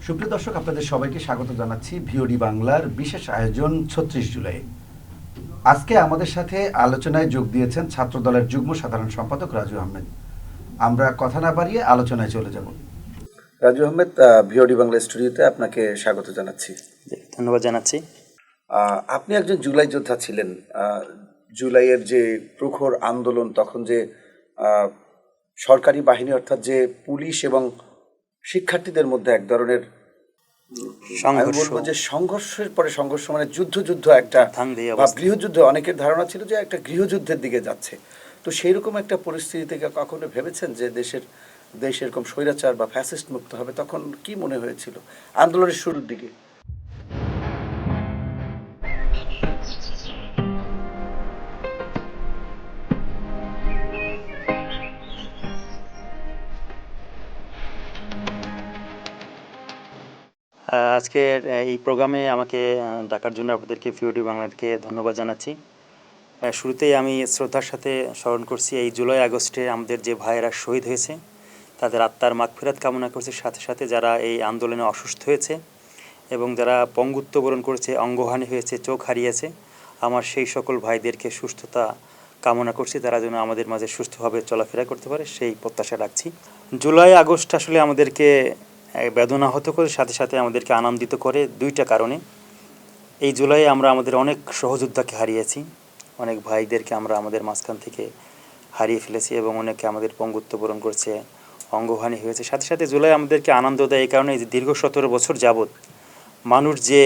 সুপ্রিয় দর্শক, আপনাদের সবাইকে স্বাগত জানাচ্ছি ভিওডি বাংলার বিশেষ আয়োজন ৩৬ জুলাই। আজকে আমাদের সাথে আলোচনায় যোগ দিয়েছেন ছাত্রদলের যুগ্ম সাধারণ সম্পাদক রাজু আহমেদ। আমরা কথা না বাড়িয়ে আলোচনায় চলে যাব। রাজু আহমেদ, ভিওডি বাংলা স্টুডিওতে আপনাকে স্বাগত জানাচ্ছি। ধন্যবাদ জানাচ্ছি। আপনি একজন জুলাই যোদ্ধা ছিলেন। জুলাইয়ের যে প্রখর আন্দোলন, তখন যে সরকারি বাহিনী অর্থাৎ যে পুলিশ এবং শিক্ষার্থীদের মধ্যে এক ধরনের যে সংঘর্ষের পরে সংঘর্ষ মানে যুদ্ধ একটা গৃহযুদ্ধ, অনেকের ধারণা ছিল যে একটা গৃহযুদ্ধের দিকে যাচ্ছে। তো সেই রকম একটা পরিস্থিতি থেকে কখনো ভেবেছেন যে দেশ এরকম স্বৈরাচার বা ফ্যাসিস্ট মুক্ত হবে? তখন কি মনে হয়েছিল আন্দোলনের শুরুর দিকে? আজকের এই প্রোগ্রামে আমাকে ডাকার জন্য আপনাদেরকে ভিওডি বাংলাকে ধন্যবাদ জানাচ্ছি। শুরুতেই আমি শ্রদ্ধার সাথে স্মরণ করছি এই জুলাই আগস্টে আমাদের যে ভাইয়েরা শহীদ হয়েছে তাদের আত্মার মাগফিরাত কামনা করছি, সাথে সাথে যারা এই আন্দোলনে অসুস্থ হয়েছে এবং যারা পঙ্গুত্ব বরণ করেছে, অঙ্গহানি হয়েছে, চোখ হারিয়েছে, আমার সেই সকল ভাইদেরকে সুস্থতা কামনা করছি। তারা যেন আমাদের মাঝে সুস্থভাবে চলাফেরা করতে পারে সেই প্রত্যাশা রাখছি। জুলাই আগস্ট আসলে আমাদেরকে বেদনা হতে করে, সাথে সাথে আমাদেরকে আনন্দিত করে দুইটা কারণে। এই জুলাই আমরা আমাদের অনেক সহযোদ্ধাকে হারিয়েছি, অনেক ভাইদেরকে আমরা আমাদের মাঝখান থেকে হারিয়ে ফেলেছি এবং অনেকে আমাদের পঙ্গুত্ব বরণ করছে, অঙ্গহানি হয়েছে। সাথে সাথে জুলাই আমাদেরকে আনন্দ দেয় এই কারণে যে দীর্ঘ ১৭ বছর যাবৎ মানুষ যে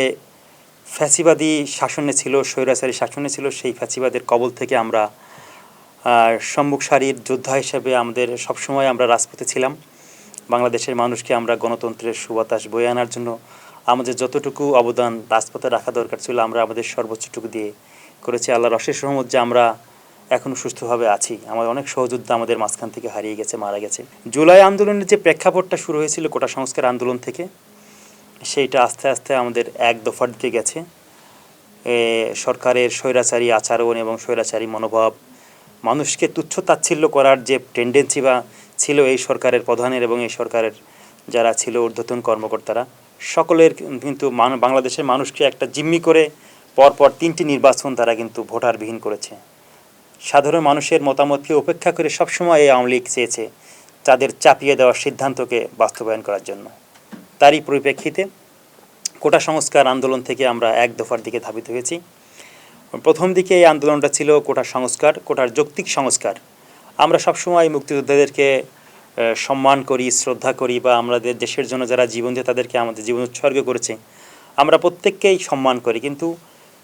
ফ্যাসিবাদী শাসনে ছিল, স্বৈরাচারী শাসনে ছিল, সেই ফ্যাসিবাদের কবল থেকে আমরা সম্মুখ সারির যোদ্ধা হিসেবে আমাদের সবসময় আমরা রাজপথে ছিলাম। বাংলাদেশের মানুষকে আমরা গণতন্ত্রের সুবাতাস বয়ে আনার জন্য আমাদের যতটুকু অবদান রাজপথে রাখা দরকার ছিল আমরা আমাদের সর্বোচ্চটুকু দিয়ে করেছি। আল্লাহর অশেষ রহমত যে আমরা এখনও সুস্থভাবে আছি। আমার অনেক সহযোদ্ধা আমাদের মাঝখান থেকে হারিয়ে গেছে, মারা গেছে। জুলাই আন্দোলনের যে প্রেক্ষাপটটা শুরু হয়েছিল কোটা সংস্কার আন্দোলন থেকে, সেইটা আস্তে আস্তে আমাদের এক দফার দিকে গেছে। সরকারের স্বৈরাচারী আচরণ এবং স্বৈরাচারী মনোভাব, মানুষকে তুচ্ছ তাচ্ছিল্য করার যে টেন্ডেন্সি বা ছিল এই সরকারের প্রধানের এবং এই সরকারের যারা ছিল ঊর্ধ্বতন কর্মকর্তারা, সকলের কিন্তু বাংলাদেশের মানুষকে একটা জিম্মি করে পরপর ৩টি নির্বাচন তারা কিন্তু ভোটারবিহীন করেছে। সাধারণ মানুষের মতামতকে উপেক্ষা করে সবসময় এই আওয়ামী লীগ চেয়েছে তাদের চাপিয়ে দেওয়ার সিদ্ধান্তকে বাস্তবায়ন করার জন্য। তারই পরিপ্রেক্ষিতে কোটা সংস্কার আন্দোলন থেকে আমরা এক দফার দিকে ধাবিত হয়েছি। প্রথম দিকে এই আন্দোলনটা ছিল কোটা সংস্কার, কোটার যৌক্তিক সংস্কার। আমরা সবসময় মুক্তিযোদ্ধাদেরকে সম্মান করি, শ্রদ্ধা করি, বা আমাদের দেশের জন্য যারা জীবন দিয়ে তাদেরকে আমাদের জীবন উৎসর্গ করেছে আমরা প্রত্যেককেই সম্মান করি, কিন্তু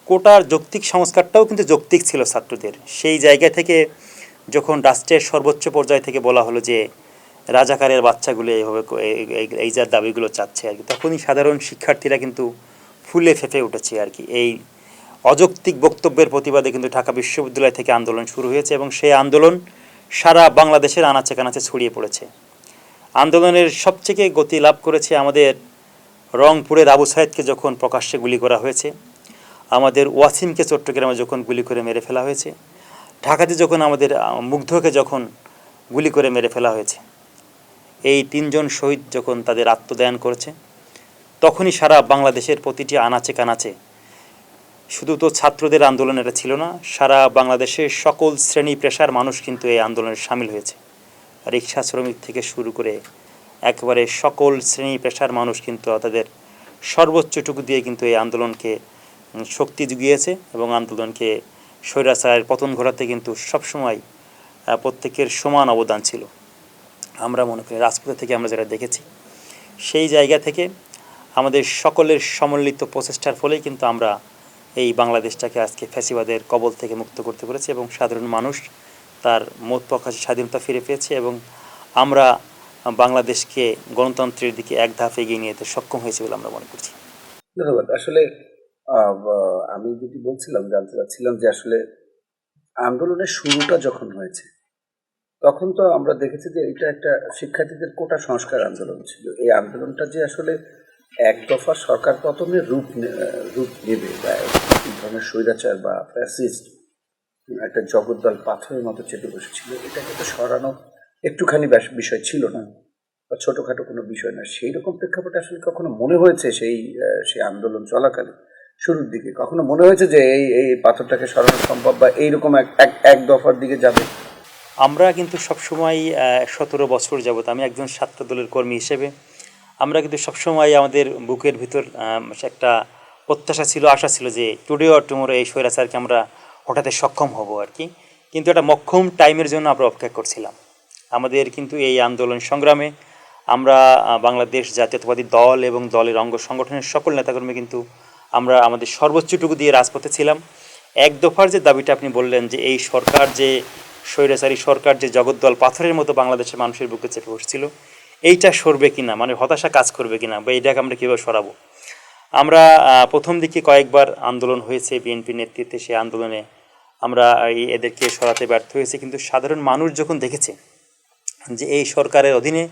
কোটার যৌক্তিক সংস্কারটাও কিন্তু যৌক্তিক ছিল ছাত্রদের। সেই জায়গা থেকে যখন রাষ্ট্রের সর্বোচ্চ পর্যায় থেকে বলা হলো যে রাজাকারের বাচ্চাগুলো এইভাবে এই যার দাবিগুলো চাচ্ছে আর কি, তখনই সাধারণ শিক্ষার্থীরা কিন্তু ফুলে ফেঁপে উঠেছে আর কি। এই অযৌক্তিক বক্তব্যের প্রতিবাদে কিন্তু ঢাকা বিশ্ববিদ্যালয় থেকে আন্দোলন শুরু হয়েছে এবং সেই আন্দোলন সারা বাংলাদেশের আনাচে কানাচে ছড়িয়ে পড়েছে। আন্দোলনের সবচেয়ে গতি লাভ করেছে আমাদের রংপুরের আবু সাইদকে যখন প্রকাশ্যে গুলি করা হয়েছে, আমাদের ওয়াসিমকে চট্টগ্রামে যখন গুলি করে মেরে ফেলা হয়েছে, ঢাকাতে যখন আমাদের মুগ্ধকে যখন গুলি করে মেরে ফেলা হয়েছে, এই ৩ জন শহীদ যখন তাদের আত্মদান করেছে, তখনই সারা বাংলাদেশের প্রতিটি আনাচে কানাচে, শুধু তো ছাত্রদের আন্দোলন এটা ছিল না, সারা বাংলাদেশের সকল শ্রেণী পেশার মানুষ কিন্তু এই আন্দোলনে সামিল হয়েছে। রিক্সা শ্রমিক থেকে শুরু করে একেবারে সকল শ্রেণী পেশার মানুষ কিন্তু তাদের সর্বোচ্চটুকু দিয়ে কিন্তু এই আন্দোলনকে শক্তি জুগিয়েছে এবং আন্দোলনকে স্বৈরাচারের পতন ঘটাতে কিন্তু সবসময় প্রত্যেকের সমান অবদান ছিল। আমরা মনে করি রাজপথে থেকে আমরা যারা দেখেছি, সেই জায়গা থেকে আমাদের সকলের সম্মিলিত প্রচেষ্টার ফলেই কিন্তু আমরা এই বাংলাদেশটাকে আজকে ফ্যাসিবাদের কবল থেকে মুক্ত করতে পেরেছি এবং সাধারণ মানুষ তার মত প্রকাশের স্বাধীনতা ফিরে পেয়েছে এবং আমরা বাংলাদেশকে গণতন্ত্রের দিকে এক ধাপ এগিয়ে নিয়ে যেতে সক্ষম হয়েছে বলে আমরা মনে করছি। ধন্যবাদ। আসলে আমি যেটি বলছিলাম, জানতে চাচ্ছিলাম যে আসলে আন্দোলনের শুরুটা যখন হয়েছে তখন তো আমরা দেখেছি যে এটা একটা শিক্ষার্থীদের কোটা সংস্কার আন্দোলন ছিল। এই আন্দোলনটা যে আসলে এক দফা সরকার পতনের রূপ নেবে বা এই ধরনের স্বৈরাচার বা ফ্যাসিস্ট একটা জগদ্দল পাথরের মতো চেপে বসেছিল, এটাকে তো সরানো একটুখানি বিষয় ছিল না। বা ছোটোখাটো কোনো বিষয় না, সেই রকম প্রেক্ষাপটে আসলে কখনো মনে হয়েছে সেই আন্দোলন চলাকালে শুরুর দিকে কখনো মনে হয়েছে যে এই এই পাথরটাকে সরানো সম্ভব বা এইরকম এক দফার দিকে যাবে? আমরা কিন্তু সবসময় 17 বছর যাবত, আমি একজন ছাত্র দলের কর্মী হিসেবে আমরা কিন্তু সবসময় আমাদের বুকের ভিতর একটা প্রত্যাশা ছিল, আশা ছিল যে টুডে অর টুমোরো এই স্বৈরাচারকে আমরা হঠাৎ সক্ষম হব আর কি। কিন্তু একটা মক্ষম টাইমের জন্য আমরা অপেক্ষা করছিলাম। আমাদের কিন্তু এই আন্দোলন সংগ্রামে আমরা বাংলাদেশ জাতীয়তাবাদী দল এবং দলের অঙ্গ সংগঠনের সকল নেতাকর্মী কিন্তু আমরা আমাদের সর্বোচ্চটুকু দিয়ে রাজপথে ছিলাম। এক দফার যে দাবিটা আপনি বললেন যে এই সরকার যে স্বৈরাচারী সরকার যে জগদ্দল পাথরের মতো বাংলাদেশের মানুষের বুকে চেপে বসছিল, এইটা সরবে কিনা, মানে হতাশা কাজ করবে কিনা, বা এইটাকে আমরা কীভাবে সরাবো। আমরা প্রথম দিকে কয়েকবার আন্দোলন হয়েছে বিএনপির নেতৃত্বে, সেই আন্দোলনে আমরা এদেরকে সরাতে ব্যর্থ হয়েছে। কিন্তু সাধারণ মানুষ যখন দেখেছে যে এই সরকারের অধীনে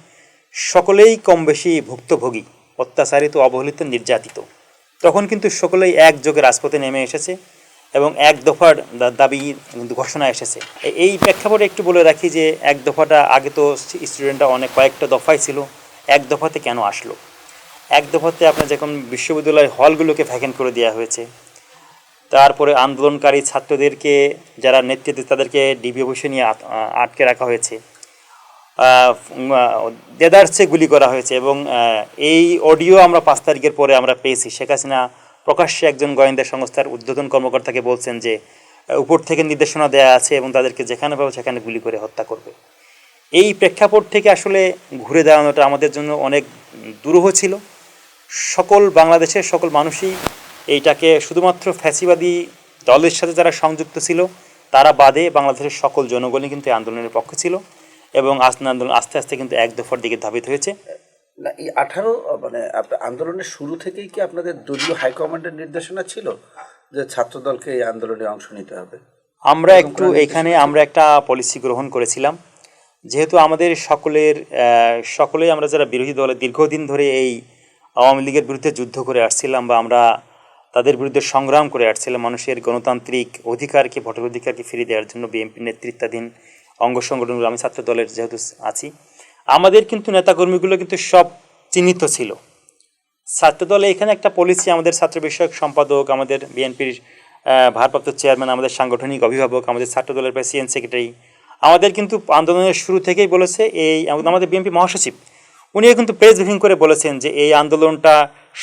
সকলেই কম বেশি ভুক্তভোগী, অত্যাচারিত, অবহেলিত, নির্যাতিত, তখন কিন্তু সকলেই একযোগে রাজপথে নেমে এসেছে এবং এক দফার দাবি কিন্তু ঘোষণা এসেছে। এই প্রেক্ষাপটে একটু বলে রাখি যে এক দফাটা আগে তো স্টুডেন্টরা অনেক কয়েকটা দফায় ছিল, এক দফাতে কেন আসলো? এক দফাতে আপনার যখন বিশ্ববিদ্যালয়ের হলগুলোকে ভ্যাকেন্ট করে দেওয়া হয়েছে, তারপরে আন্দোলনকারী ছাত্রদেরকে যারা নেতৃত্বে তাদেরকে ডিবি অফিসে নিয়ে আটকে রাখা হয়েছে, দেদারসে গুলি করা হয়েছে, এবং এই অডিও আমরা 5 তারিখের পরে আমরা পেয়েছি। শেখ হাসিনা প্রকাশ্যে একজন গোয়েন্দা সংস্থার ঊর্ধ্বতন কর্মকর্তাকে বলছেন যে উপর থেকে নির্দেশনা দেওয়া আছে এবং তাদেরকে যেখানে পাবে সেখানে গুলি করে হত্যা করবে। এই প্রেক্ষাপট থেকে আসলে ঘুরে দাঁড়ানোটা আমাদের জন্য অনেক দুরূহ ছিল। সকল বাংলাদেশের সকল মানুষই এইটাকে, শুধুমাত্র ফ্যাসিবাদী দলের সাথে যারা সংযুক্ত ছিল তারা বাদে বাংলাদেশের সকল জনগণই কিন্তু এই আন্দোলনের পক্ষে ছিল এবং আন্দোলন আস্তে আস্তে কিন্তু এক দফার দিকে ধাবিত হয়েছে। না, এই 18 মানে আন্দোলনের শুরু থেকেই কি আপনাদের দলীয় হাইকমান্ডের নির্দেশনা ছিল যে ছাত্রদলকে এই আন্দোলনে অংশ নিতে হবে? আমরা একটু এখানে আমরা একটা পলিসি গ্রহণ করেছিলাম, যেহেতু আমাদের সকলেই আমরা যারা বিরোধী দলে দীর্ঘদিন ধরে এই আওয়ামী লীগের বিরুদ্ধে যুদ্ধ করে আসছিলাম বা আমরা তাদের বিরুদ্ধে সংগ্রাম করে আসছিলাম মানুষের গণতান্ত্রিক অধিকারকে, ভোটের অধিকারকে ফিরিয়ে দেওয়ার জন্য। বিএনপি নেতৃত্বাধীন অঙ্গ সংগঠনগুলো, আমি ছাত্র দলের যেহেতু আছি, আমাদের কিন্তু নেতাকর্মীগুলো কিন্তু সব চিহ্নিত ছিল। ছাত্রদলে এখানে একটা পলিসি, আমাদের ছাত্র বিষয়ক সম্পাদক, আমাদের বিএনপির ভারপ্রাপ্ত চেয়ারম্যান, আমাদের সাংগঠনিক অভিভাবক, আমাদের ছাত্রদলের প্রেসিডেন্ট সেক্রেটারি, আমাদের কিন্তু আন্দোলনের শুরু থেকেই বলেছে, এই আমাদের বিএনপি মহাসচিব উনিও কিন্তু প্রেস ব্রিফিং করে বলেছেন যে এই আন্দোলনটা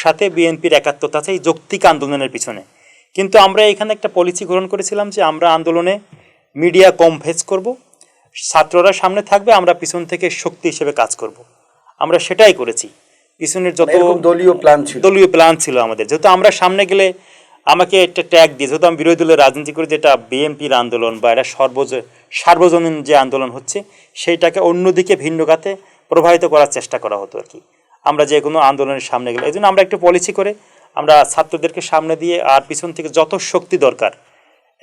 সাথে বিএনপির একাত্মতা আছে এই যৌক্তিক আন্দোলনের পিছনে। কিন্তু আমরা এখানে একটা পলিসি গ্রহণ করেছিলাম যে আমরা আন্দোলনে মিডিয়া কম ফেস করব, ছাত্ররা সামনে থাকবে, আমরা পিছন থেকে শক্তি হিসেবে কাজ করব। আমরা সেটাই করেছি। পিছনের যত দলীয় প্ল্যান ছিল আমাদের, যেহেতু আমরা সামনে গেলে আমাকে একটা ট্যাগ দিয়ে, যেহেতু আমি বিরোধী দলের রাজনীতি করি, যেটা বিএনপির আন্দোলন বা এটা সার্বজনীন যে আন্দোলন হচ্ছে সেইটাকে অন্যদিকে ভিন্ন খাতে প্রভাবিত করার চেষ্টা করা হতো আর কি। আমরা যে কোনো আন্দোলনের সামনে গেলে এই জন্য আমরা একটু পলিসি করে আমরা ছাত্রদেরকে সামনে দিয়ে আর পিছন থেকে যত শক্তি দরকার,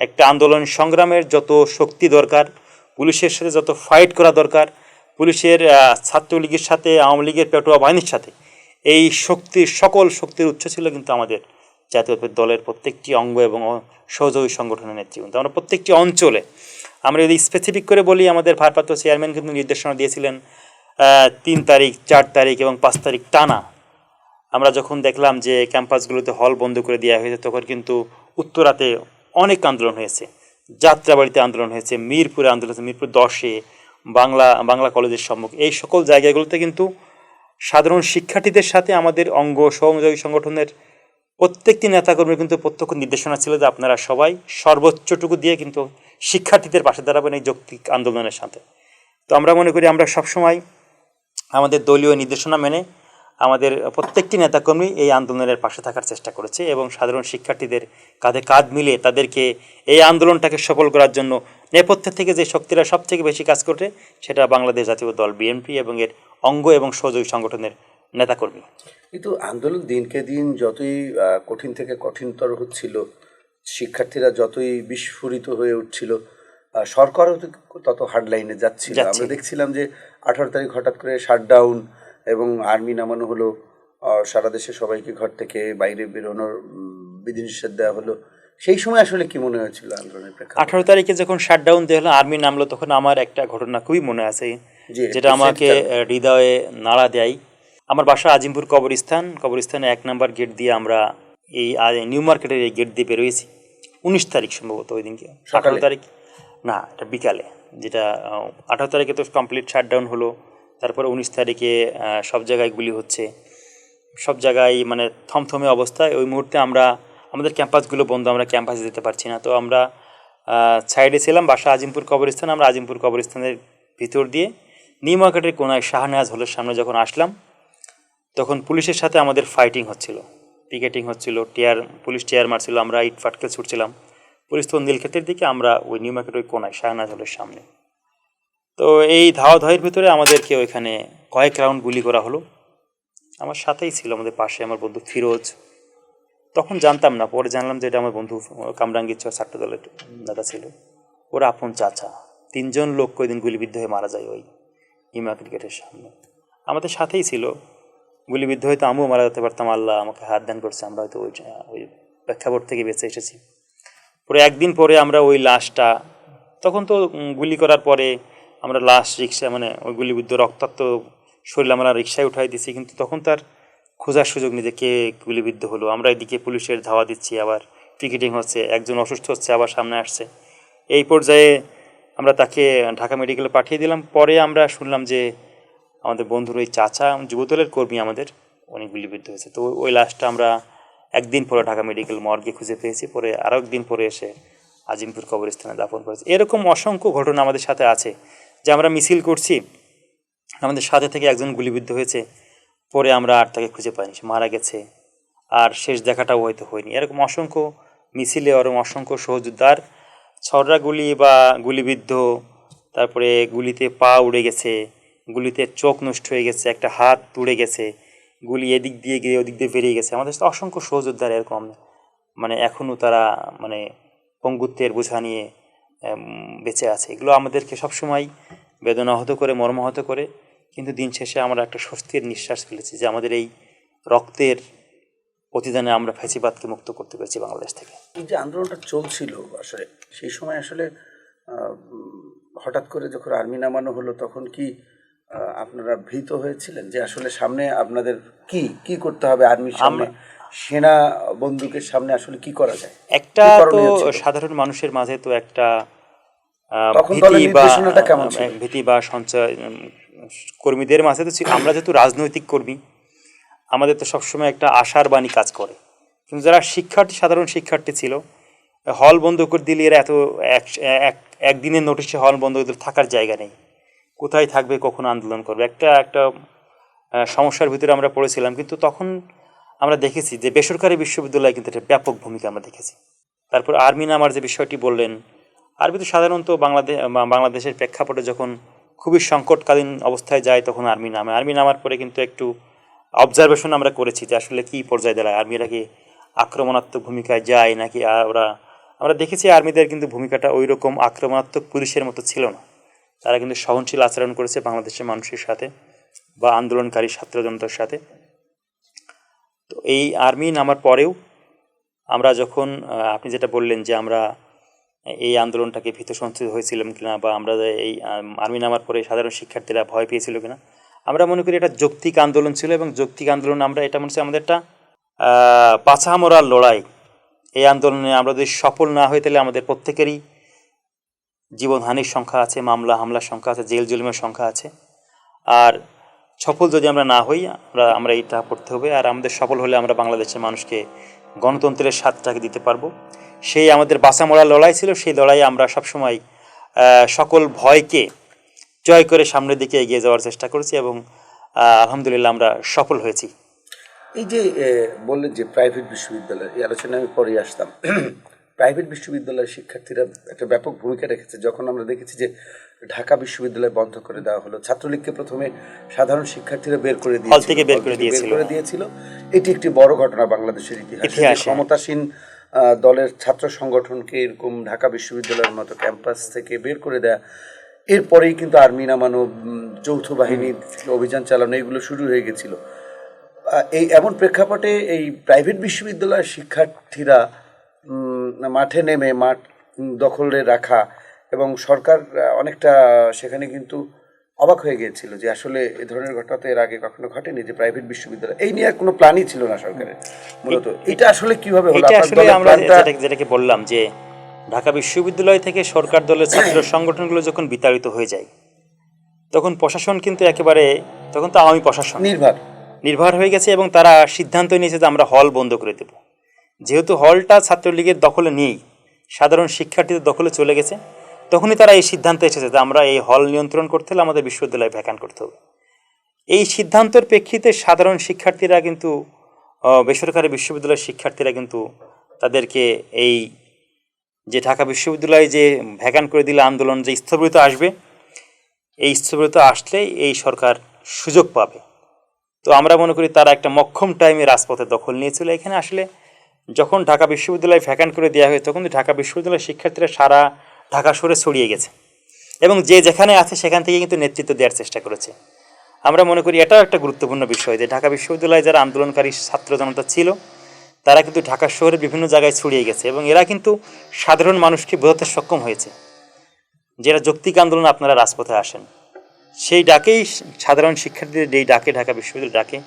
একটা আন্দোলন সংগ্রামের যত শক্তি দরকার, পুলিশের সাথে যত ফাইট করা দরকার, পুলিশের ছাত্রলীগের সাথে আওয়ামী লীগের পেটোয়া বাহিনীর সাথে, এই সকল শক্তির উৎস ছিল কিন্তু আমাদের জাতীয় দলের প্রত্যেকটি অঙ্গ এবং সহযোগী সংগঠনের নেতৃবৃন্দ। আমরা প্রত্যেকটি অঞ্চলে, আমরা যদি স্পেসিফিক করে বলি, আমাদের ভারপ্রাপ্ত চেয়ারম্যান কিন্তু নির্দেশনা দিয়েছিলেন 3 তারিখ, 4 তারিখ এবং 5 তারিখ টানা। আমরা যখন দেখলাম যে ক্যাম্পাসগুলোতে হল বন্ধ করে দেওয়া হয়েছে, তখন কিন্তু উত্তরাতে অনেক আন্দোলন হয়েছে, যাত্রাবাড়িতে আন্দোলন হয়েছে, মিরপুরে আন্দোলন হয়েছে, মিরপুর 10-এ, বাংলা কলেজের সম্মুখে, এই সকল জায়গাগুলোতে কিন্তু সাধারণ শিক্ষার্থীদের সাথে আমাদের অঙ্গ সহযোগী সংগঠনের প্রত্যেকটি নেতাকর্মীর কিন্তু প্রত্যক্ষ নির্দেশনা ছিল যে আপনারা সবাই সর্বোচ্চটুকু দিয়ে কিন্তু শিক্ষার্থীদের পাশে দাঁড়াবেন এই যৌক্তিক আন্দোলনের সাথে। তো আমরা মনে করি আমরা সবসময় আমাদের দলীয় নির্দেশনা মেনে আমাদের প্রত্যেকটি নেতাকর্মী এই আন্দোলনের পাশে থাকার চেষ্টা করেছে এবং সাধারণ শিক্ষার্থীদের কাঁধে কাঁধ মিলিয়ে তাদেরকে এই আন্দোলনটাকে সফল করার জন্য নেপথ্য থেকে যে শক্তিরা সব থেকে বেশি কাজ করছে সেটা বাংলাদেশ জাতীয় দল বিএনপি এবং এর অঙ্গ এবং সহযোগী সংগঠনের নেতাকর্মী। কিন্তু আন্দোলন দিনকে দিন যতই কঠিন থেকে কঠিনতর হচ্ছিল, শিক্ষার্থীরা যতই বিস্ফোরিত হয়ে উঠছিল, সরকারও তত হার্ডলাইনে যাচ্ছিল। আমরা দেখছিলাম যে 18 তারিখ হঠাৎ করে শাটডাউন এবং আর্মি নামানো হলো, সারা দেশে সবাইকে ঘর থেকে বাইরে বেরোনোর বিধিনিষেধ দেওয়া হলো। সেই সময় আসলে কি মনে হয়েছিল আন্দোলনের প্রেক্ষাপটে? 18 তারিখে যখন শাটডাউন দেওয়া হলো, আর্মি নামলো, তখন আমার একটা ঘটনা খুবই মনে আছে। জি, যেটা একটু আমাকে সেটা- হৃদয়ে নাড়া দেয়। আমার বাসা আজিমপুর কবরস্থানে 1 নম্বর গেট দিয়ে আমরা এই নিউ মার্কেটের এই গেট দিয়ে বেরোয়েছি 19 তারিখ সম্ভবত, ওই দিনকে। সকালে? 18 তারিখ না, এটা বিকালে, যেটা 18 তারিখে তো কমপ্লিট শাটডাউন হলো। তারপরে 19 তারিখে সব জায়গায় গুলি হচ্ছে, সব জায়গায় মানে থমথমে অবস্থায়। ওই মুহূর্তে আমরা, আমাদের ক্যাম্পাসগুলো বন্ধ, আমরা ক্যাম্পাসে যেতে পারছি না। তো আমরা সাইডে ছিলাম, বাসা আজিমপুর কবরস্থান। আমরা আজিমপুর কবরস্থানের ভিতর দিয়ে নিউ মার্কেটের কোনায় শাহনেওয়াজ হলের সামনে যখন আসলাম, তখন পুলিশের সাথে আমাদের ফাইটিং হচ্ছিল, পিকেটিং হচ্ছিল, পুলিশ টিয়ার মারছিল, আমরা ইট ফাটকে ছুটছিলাম। পুলিশ তো নীলক্ষেতের দিকে, আমরা ওই নিউ মার্কেট ওই কোনায় শাহনেওয়াজ হলের সামনে। তো এই ধাওয়াধাওয়ির ভিতরে আমাদেরকে ওইখানে কয়েক রাউন্ড গুলি করা হলো। আমার সাথেই ছিল, আমাদের পাশে আমার বন্ধু ফিরোজ। তখন জানতাম না, পরে জানলাম যে এটা আমার বন্ধু কামরাঙ্গীর ছাত্র দলের দাদা ছিল, ওরা আপন চাচা। 3জন লোক ওই দিন গুলিবিদ্ধ হয়ে মারা যায় ওই ইমা ক্রিকেটের সামনে। আমাদের সাথেই ছিল, গুলিবিদ্ধ হয়তো আমিও মারা যেতে পারতাম, আল্লাহ আমাকে হাত দান করছে, আমরা হয়তো ওই প্রেক্ষাপট থেকে বেঁচে এসেছি। পরে একদিন পরে আমরা ওই লাশটা, তখন তো গুলি করার পরে আমরা লাশ রিক্সা, মানে ওই গুলিবিদ্ধ রক্তাক্ত শরীর আমরা রিক্সায় উঠাই দিছি, কিন্তু তখন তার খোঁজার সুযোগ নেই যে কে গুলিবিদ্ধ হলো। আমরা এদিকে পুলিশের ধাওয়া দিচ্ছি, আবার পিকেটিং হচ্ছে, একজন অসুস্থ হচ্ছে, আবার সামনে আসছে। এই পর্যায়ে আমরা তাকে ঢাকা মেডিকেলে পাঠিয়ে দিলাম। পরে আমরা শুনলাম যে আমাদের বন্ধুর ওই চাচা, যুবদলের কর্মী আমাদের, উনি গুলিবিদ্ধ হয়েছে। তো ওই লাশটা আমরা একদিন পরে ঢাকা মেডিকেল মর্গে খুঁজে পেয়েছি, পরে আরও একদিন পরে এসে আজিমপুর কবরস্থানে দাফন করেছি। এরকম অসংখ্য ঘটনা আমাদের সাথে আছে, যে আমরা মিছিল করছি, আমাদের সাথে থেকে একজন গুলিবিদ্ধ হয়েছে, পরে আমরা আর তাকে খুঁজে পাইনি, সে মারা গেছে, আর শেষ দেখাটাও হয়তো হয়নি। এরকম অসংখ্য মিছিলে, ওরকম অসংখ্য সহযোদ্ধার ছড়রা গুলি বা গুলিবিদ্ধ, তারপরে গুলিতে পা উড়ে গেছে, গুলিতে চোখ নষ্ট হয়ে গেছে, একটা হাত উড়ে গেছে, গুলি এদিক দিয়ে গিয়ে ওদিক দিয়ে বেরিয়ে গেছে। আমাদের সাথে অসংখ্য সহযোদ্ধার এরকম, মানে এখনও তারা মানে পঙ্গুত্বের বোঝা নিয়ে বেঁচে আছে। এগুলো আমাদেরকে সবসময় বেদনাহত করে, মর্মাহত করে, কিন্তু দিন শেষে আমরা একটা স্বস্তির নিঃশ্বাস ফেলেছি যে আমাদের এই রক্তের প্রতিদানে আমরা ফ্যাসিবাদকে মুক্ত করতে পেরেছি বাংলাদেশ থেকে। এই যে আন্দোলনটা চলছিল আসলে, সেই সময় আসলে হঠাৎ করে যখন আর্মি নামানো হলো, তখন কি আপনারা ভীত হয়েছিলেন যে আসলে সামনে আপনাদের কি কি করতে হবে, আর্মির সামনে, সেনা বন্দুকের সামনে আসলে কি করা যায়, একটা কি তো করণীয় ছিল? সাধারণ মানুষের মাঝে তো একটা তখন ভীতি দলের বা নির্দেশনাটা কেমন ছিল? ভীতি বা সঞ্চয়, কর্মীদের মাঝে তো আমরা যেহেতু রাজনৈতিক কর্মী, আমাদের তো সবসময় একটা আশার বাণী কাজ করে। কিন্তু যারা শিক্ষার্থী, সাধারণ শিক্ষার্থী ছিল, হল বন্ধ করে দিলে এরা এত একদিনের নোটিশে হল বন্ধ করে দিলে থাকার জায়গা নেই, কোথায় থাকবে, কখন আন্দোলন করবে, একটা একটা সমস্যার ভিতরে আমরা পড়েছিলাম। কিন্তু তখন আমরা দেখেছি যে বেসরকারি বিশ্ববিদ্যালয়ে কিন্তু একটা ব্যাপক ভূমিকা আমরা দেখেছি। তারপর আর্মি নামার যে বিষয়টি বললেন, আর্মি তো সাধারণত বাংলাদেশের প্রেক্ষাপটে যখন খুবই সংকটকালীন অবস্থায় যায় তখন আর্মি নামে। আর্মি নামার পরে কিন্তু একটু অবজারভেশন আমরা করেছি যে আসলে কী পর্যায়ে দাঁড়ায়, আর্মিরা কি আক্রমণাত্মক ভূমিকায় যায় নাকি আমরা দেখেছি আর্মিদের কিন্তু ভূমিকাটা ওই রকম আক্রমণাত্মক পুলিশের মতো ছিল না। তারা কিন্তু সহনশীল আচরণ করেছে বাংলাদেশের মানুষের সাথে বা আন্দোলনকারী ছাত্র জনতার সাথে। তো এই আর্মি নামার পরেও আমরা যখন, আপনি যেটা বললেন যে আমরা এই আন্দোলনটাকে ভীত সন্ত্রস্ত হয়েছিলাম কিনা, বা আমরা এই আর্মি নামার পরে সাধারণ শিক্ষার্থীরা ভয় পেয়েছিল কিনা, আমরা মনে করি এটা যৌক্তিক আন্দোলন ছিল। এবং যৌক্তিক আন্দোলন আমরা, এটা মনে হচ্ছে আমাদের একটা পাছা মরার লড়াই। এই আন্দোলনে আমরা যদি সফল না হই, তাহলে আমাদের প্রত্যেকেরই জীবনহানির সংখ্যা আছে, মামলা হামলার সংখ্যা আছে, জেল জুলুমের সংখ্যা আছে। আর সফল যদি আমরা না হই, আমরা এইটা পড়তে হবে। আর আমাদের সফল হলে আমরা বাংলাদেশের মানুষকে গণতন্ত্রের স্বাদটাকে দিতে পারবো। সেই আমাদের বাঁচা মরার লড়াই ছিল। সেই লড়াইয়ে আমরা সবসময় সকল ভয়কে জয় করে সামনের দিকে এগিয়ে যাওয়ার চেষ্টা করেছি, এবং আলহামদুলিল্লাহ আমরা সফল হয়েছি। এই যে বললেন যে প্রাইভেট বিশ্ববিদ্যালয়, এই আলোচনায় আমি পরে আসতাম। প্রাইভেট বিশ্ববিদ্যালয়ের শিক্ষার্থীরা একটা ব্যাপক ভূমিকা রেখেছে। যখন আমরা দেখেছি যে ঢাকা বিশ্ববিদ্যালয় বন্ধ করে দেওয়া হলো, ছাত্রলীগকে প্রথমে সাধারণ শিক্ষার্থীরা বের করে দিয়েছিল। এটি একটি বড় ঘটনা বাংলাদেশের ইতিহাসে, ক্ষমতাসীন দলের ছাত্র সংগঠনকে এরকম ঢাকা বিশ্ববিদ্যালয়ের মতো ক্যাম্পাস থেকে বের করে দেয়া। এরপরেই কিন্তু আর্মি নামানো, যৌথ বাহিনী অভিযান চালানো, এগুলো শুরু হয়ে গেছিল। এই এমন প্রেক্ষাপটে এই প্রাইভেট বিশ্ববিদ্যালয়ের শিক্ষার্থীরা মাঠে নেমে মাঠ দখলে রাখা, এবং সরকার অনেকটা সেখানে কিন্তু অবাক হয়ে গিয়েছিল যে আসলে এ ধরনের ঘটনা তো এর আগে কখনো ঘটেনি, যে প্রাইভেট বিশ্ববিদ্যালয় এই নিয়ে কোনো প্ল্যানই ছিল না সরকারের মূলত। এটা আসলে কিভাবে হলো? এটা আপনার আসলে দলের আমরা প্ল্যানটা যেটাকে বললাম যে ঢাকা বিশ্ববিদ্যালয় থেকে সরকার দলের ছাত্র সংগঠনগুলো যখন বিতাড়িত হয়ে যায়, তখন প্রশাসন কিন্তু একেবারে, তখন তো আওয়ামী প্রশাসন নির্ভর হয়ে গেছে এবং তারা সিদ্ধান্ত নিয়েছে যে আমরা হল বন্ধ করে দেব। যেহেতু হলটা ছাত্রলীগের দখলে নেই, সাধারণ শিক্ষার্থীদের দখলে চলে গেছে, তখনই তারা এই সিদ্ধান্তে এসেছে যে আমরা এই হল নিয়ন্ত্রণ করতে হলে আমাদের বিশ্ববিদ্যালয় ভ্যাকান্ট করতে হবে। এই সিদ্ধান্তের প্রেক্ষিতে সাধারণ শিক্ষার্থীরা কিন্তু, বেসরকারি বিশ্ববিদ্যালয়ের শিক্ষার্থীরা কিন্তু তাদেরকে এই যে ঢাকা বিশ্ববিদ্যালয়ে যে ভ্যাকান্ট করে দিলে আন্দোলন যে স্থবিরত আসবে, এই স্থবিরতা আসলেই এই সরকার সুযোগ পাবে। তো আমরা মনে করি তারা একটা মক্ষম টাইমে রাজপথে দখল নিয়েছিল। এখানে আসলে যখন ঢাকা বিশ্ববিদ্যালয় ভ্যাকান্ট করে দেওয়া হয়, তখন ঢাকা বিশ্ববিদ্যালয়ের শিক্ষার্থীরা সারা ঢাকা শহরে ছড়িয়ে গেছে এবং যে যেখানে আছে সেখান থেকে কিন্তু নেতৃত্ব দেওয়ার চেষ্টা করেছে। আমরা মনে করি এটাও একটা গুরুত্বপূর্ণ বিষয় যে ঢাকা বিশ্ববিদ্যালয়ে যারা আন্দোলনকারী ছাত্র জনতা ছিল, তারা কিন্তু ঢাকা শহরের বিভিন্ন জায়গায় ছড়িয়ে গেছে এবং এরা কিন্তু সাধারণ মানুষকে বোঝাতে সক্ষম হয়েছে যেটা যৌক্তিক আন্দোলন, আপনারা রাজপথে আসেন। সেই ডাকেই সাধারণ শিক্ষার্থীদের যেই ডাকে ঢাকা বিশ্ববিদ্যালয় ডাকে,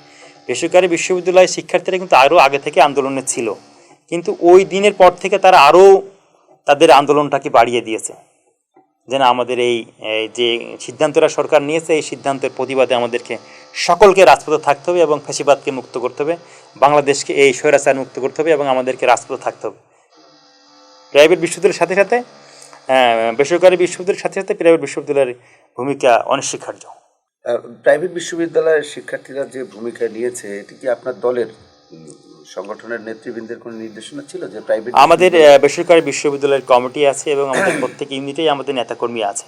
বেসরকারি বিশ্ববিদ্যালয়ের শিক্ষার্থীরা কিন্তু আরও আগে থেকে আন্দোলনে ছিল, কিন্তু ওই দিনের পর থেকে তারা আরও তাদের আন্দোলনটাকে বাড়িয়ে দিয়েছে যেন আমাদের এই যে সিদ্ধান্তটা সরকার নিয়েছে, এই সিদ্ধান্তের প্রতিবাদে আমাদেরকে সকলকে রাজপথে থাকতে হবে এবং ফ্যাসিবাদকে মুক্ত করতে হবে, বাংলাদেশকে এই স্বৈরাচার মুক্ত করতে হবে এবং আমাদেরকে রাজপথে থাকতে হবে। প্রাইভেট বিশ্ববিদ্যালয়ের সাথে সাথে বেসরকারি বিশ্ববিদ্যালয়ের সাথে সাথে প্রাইভেট বিশ্ববিদ্যালয়ের ভূমিকা অনস্বীকার্য। প্রাইভেট বিশ্ববিদ্যালয়ের শিক্ষার্থীরা যে ভূমিকা নিয়েছে, এটি কি আপনার দলের সংগঠনের নেতৃবৃন্দের কোনো নির্দেশনা ছিল যে প্রাইভেট? আমাদের বেসরকারি বিশ্ববিদ্যালয়ের কমিটি আছে এবং আমাদের প্রত্যেক ইউনিটেই আমাদের নেতাকর্মী আছে।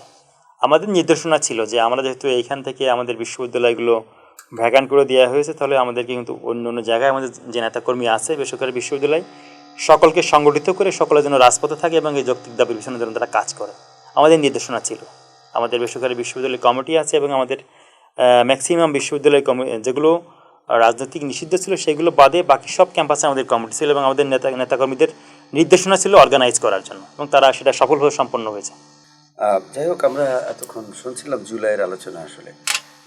আমাদের নির্দেশনা ছিল যে আমরা যেহেতু এইখান থেকে আমাদের বিশ্ববিদ্যালয়গুলো ভ্যাকান্ট করে দেওয়া হয়েছে, তাহলে আমাদেরকে কিন্তু অন্য অন্য জায়গায় আমাদের যে নেতাকর্মী আছে বেসরকারি বিশ্ববিদ্যালয়, সকলকে সংগঠিত করে সকলের যেন রাজপথে থাকে এবং এই যৌক্তিক দাবির পিছনে যেন তারা কাজ করে, আমাদের নির্দেশনা ছিল। আমাদের বেসরকারি বিশ্ববিদ্যালয় কমিটি আছে এবং আমাদের ম্যাক্সিমাম বিশ্ববিদ্যালয় যেগুলো রাজনৈতিক নিষিদ্ধ ছিল সেগুলো বাদে বাকি সব ক্যাম্পাসে আমাদের কমিটি ছিল এবং আমাদের নেতাকর্মীদের নির্দেশনা ছিল অর্গানাইজ করার জন্য এবং তারা সেটা সফলভাবে সম্পন্ন হয়েছে। যাই হোক, আমরা এতক্ষণ শুনছিলাম জুলাইয়ের আলোচনা। আসলে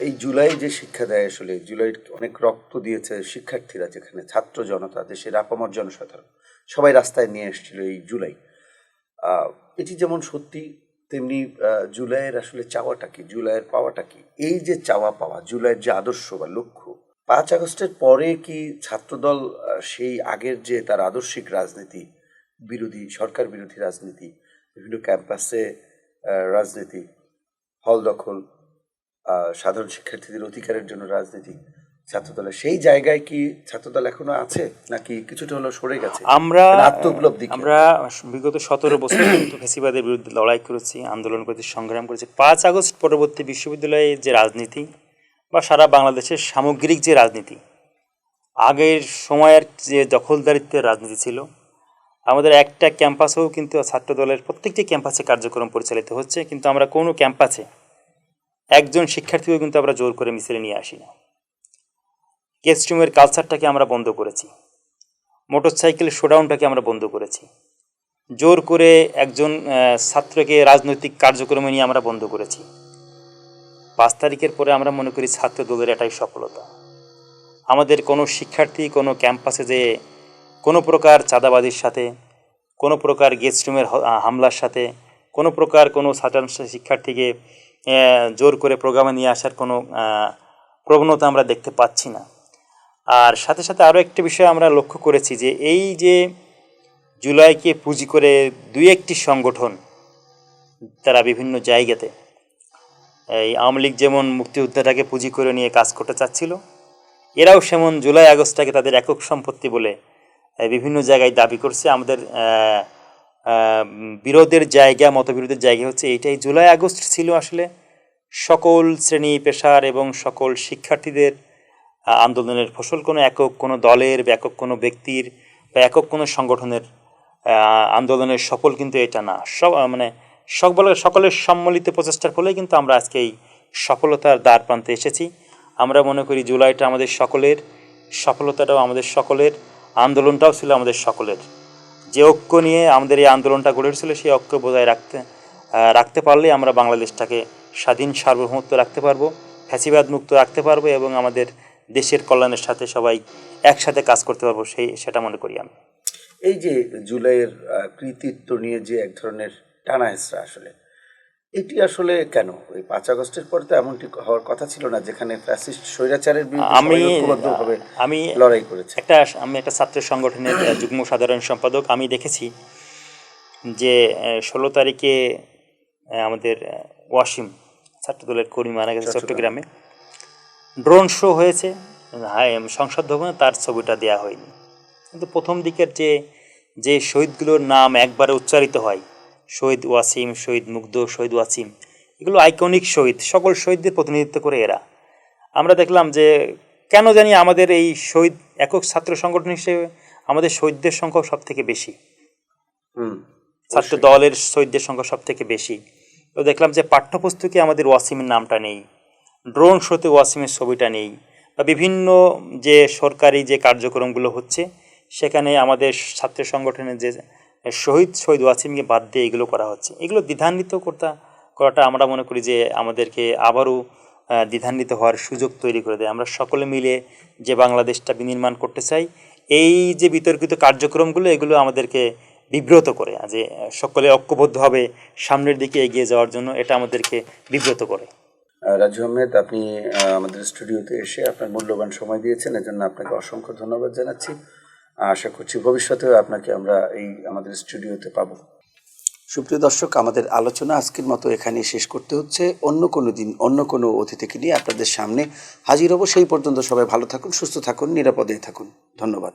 এই জুলাই যে শিক্ষা দেয়, আসলে জুলাই অনেক রক্ত দিয়েছে শিক্ষার্থীরা, যেখানে ছাত্র জনতা, দেশের আপামর জনসাধারণ সবাই রাস্তায় নিয়ে এসেছিল এই জুলাই। এটি যেমন সত্যি, তেমনি জুলাইয়ের আসলে চাওয়াটা কি, জুলাইয়ের পাওয়াটা কি? এই যে চাওয়া পাওয়া, জুলাইয়ের যে আদর্শ বা লক্ষ্য, 5 আগস্টের পরে কি ছাত্রদল সেই আগের যে তার আদর্শিক রাজনীতি, বিরোধী সরকার বিরোধী রাজনীতি, বিভিন্ন ক্যাম্পাসে রাজনীতি, হল দখল, সাধারণ শিক্ষার্থীদের অধিকারের জন্য রাজনীতি, ছাত্রদলের সেই জায়গায় কি ছাত্রদল এখনো আছে নাকি কিছুটা হলেও সরে গেছে? আমরা আত্মউপলব্ধি বিগত 17 বছর কিন্তু ফ্যাসিবাদের বিরুদ্ধে লড়াই করেছি, আন্দোলন করেছি, সংগ্রাম করেছি। 5 আগস্ট পরবর্তী বিশ্ববিদ্যালয়ে যে রাজনীতি বা সারা বাংলাদেশের সামগ্রিক যে রাজনীতি, আগের সময়ের যে দখলদারিত্বের রাজনীতি ছিল, আমাদের একটা ক্যাম্পাসেও কিন্তু ছাত্রদলের প্রত্যেকটি ক্যাম্পাসে কার্যক্রম পরিচালিত হচ্ছে, কিন্তু আমরা কোনো ক্যাম্পাসে একজন শিক্ষার্থীও কিন্তু আমরা জোর করে মিছিলে নিয়ে আসি না। গেস্টরুমের কালচারটাকে আমরা বন্ধ করেছি, মোটরসাইকেল শোডাউনটাকে আমরা বন্ধ করেছি, জোর করে একজন ছাত্রকে রাজনৈতিক কার্যক্রমে নিয়ে আমরা বন্ধ করেছি। 5 তারিখের পরে আমরা মনে করি ছাত্র দলের এটাই সফলতা। আমাদের কোনো শিক্ষার্থী কোনো ক্যাম্পাসে যে কোনো প্রকার চাঁদাবাজির সাথে, কোনো প্রকার গেস্টরুমের হামলার সাথে, কোনো প্রকার কোনো সাধারণ শিক্ষার্থীকে জোর করে প্রোগ্রামে নিয়ে আসার কোনো প্রবণতা আমরা দেখতে পাচ্ছি না। আর সাথে সাথে আরও একটা বিষয় আমরা লক্ষ্য করেছি যে এই যে জুলাইকে পুঁজি করে 2-1টি সংগঠন তারা বিভিন্ন জায়গাতে, এই আওয়ামী লীগ যেমন মুক্তিযোদ্ধাটাকে পুঁজি করে নিয়ে কাজ করতে চাচ্ছিল, এরাও সেমন জুলাই আগস্টটাকে তাদের একক সম্পত্তি বলে বিভিন্ন জায়গায় দাবি করছে। আমাদের বিরোধের জায়গা, মতবিরোধের জায়গা হচ্ছে এইটাই। জুলাই আগস্ট ছিল আসলে সকল শ্রেণী পেশার এবং সকল শিক্ষার্থীদের আন্দোলনের ফসল, কোনো একক কোনো দলের বা একক কোনো ব্যক্তির বা একক কোনো সংগঠনের আন্দোলনের সফল কিন্তু এটা না। সকলের সম্মিলিত প্রচেষ্টার ফলে কিন্তু আমরা আজকে এই সফলতার দ্বার প্রান্তে এসেছি। আমরা মনে করি জুলাইটা আমাদের সকলের, সফলতাটাও আমাদের সকলের, আন্দোলনটাও ছিল আমাদের সকলের। যে ঐক্য নিয়ে আমাদের এই আন্দোলনটা গড়ে উঠেছিল, সেই ঐক্য বজায় রাখতে পারলে আমরা বাংলাদেশটাকে স্বাধীন সার্বভৌমত্ব রাখতে পারবো, ফ্যাসিবাদ মুক্ত রাখতে পারবো এবং আমাদের দেশের কল্যাণের সাথে সবাই একসাথে কাজ করতে পারবো, সেটা মনে করি আমি। এই যে জুলাইয়ের কৃতিত্ব নিয়ে যে এক ধরনের টানা হেঁচড়া, আসলে এটি আসলে কেন? ওই 5 আগস্টের পর তো এমনটি হওয়ার কথা ছিল না, যেখানে ফ্যাসিস্ট স্বৈরাচারের বিরুদ্ধে সবাই ঐক্যবদ্ধভাবে লড়াই করেছে। আমি একটা ছাত্র সংগঠনের যুগ্ম সাধারণ সম্পাদক। আমি দেখেছি যে 16 তারিখে আমাদের ওয়াসিম ছাত্রদলের কর্মী মারা গেছে চট্টগ্রামে। ড্রোন শো হয়েছে সংসদ ভবনে, তার ছবিটা দেওয়া হয়নি। কিন্তু প্রথম দিকের যে শহীদগুলোর নাম একবারে উচ্চারিত হয়, শহীদ ওয়াসিম, শহীদ মুগ্ধ, শহীদ ওয়াসিম, এগুলো আইকনিক শহীদ, সকল শহীদদের প্রতিনিধিত্ব করে এরা। আমরা দেখলাম যে কেন জানি আমাদের এই শহীদ একক ছাত্র সংগঠন হিসেবে আমাদের শহীদদের সংখ্যা সব থেকে বেশি, ছাত্র দলের শহীদদের সংখ্যা সব থেকে বেশি। তো দেখলাম যে পাঠ্যপুস্তকে আমাদের ওয়াসিমের নামটা নেই, ড্রোন শোতে ওয়াসিমের ছবিটা নেই, বা বিভিন্ন যে সরকারি যে কার্যক্রমগুলো হচ্ছে সেখানে আমাদের ছাত্র সংগঠনের যে শহীদ ওয়াসিমকে বাদ দিয়ে এগুলো করা হচ্ছে। এগুলো দ্বিধান্বিত করাটা আমরা মনে করি যে আমাদেরকে আবারও দ্বিধান্বিত হওয়ার সুযোগ তৈরি করে দেয়। আমরা সকলে মিলে যে বাংলাদেশটা বিনির্মাণ করতে চাই, এই যে বিতর্কিত কার্যক্রমগুলো এগুলো আমাদেরকে বিব্রত করে, যে সকলে ঐক্যবদ্ধভাবে সামনের দিকে এগিয়ে যাওয়ার জন্য এটা আমাদেরকে বিব্রত করে। রাজু আহমেদ, আপনি আমাদের স্টুডিওতে এসে আপনার মূল্যবান সময় দিয়েছেন, এজন্য আপনাকে অসংখ্য ধন্যবাদ জানাচ্ছি। আশা করছি ভবিষ্যতেও আপনাকে আমরা আমাদের স্টুডিওতে পাবো। সুপ্রিয় দর্শক, আমাদের আলোচনা আজকের মতো এখানে শেষ করতে হচ্ছে। অন্য কোনো দিন অন্য কোনো অতিথিকে নিয়ে আপনাদের সামনে হাজির হব। সেই পর্যন্ত সবাই ভালো থাকুন, সুস্থ থাকুন, নিরাপদে থাকুন। ধন্যবাদ।